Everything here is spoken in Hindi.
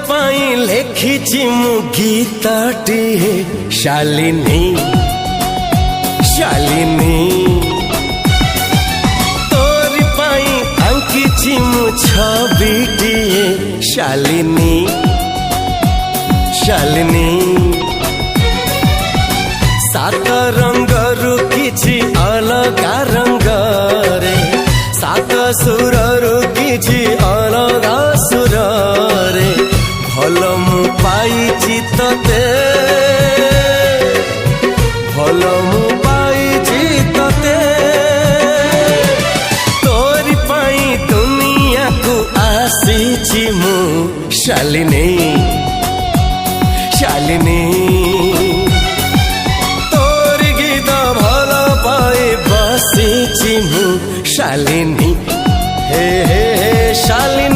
पाई लेखिछि मु गीतटी शालिनी शालिनी तोरी पाई आंकिछि मु छबिटी शालिनी शालिनी सात रंगरु किछि अलगा रंग रे सात सुररु किछि अलगा सुर रे भल मु पाइछि तते भल मु पाइछि तते तोरी पाई दुनिया को आसीछि मु शालिनी शालिनी तोरी गीत भल पाई बसिछि मु शालिनी हे हे शालिनी।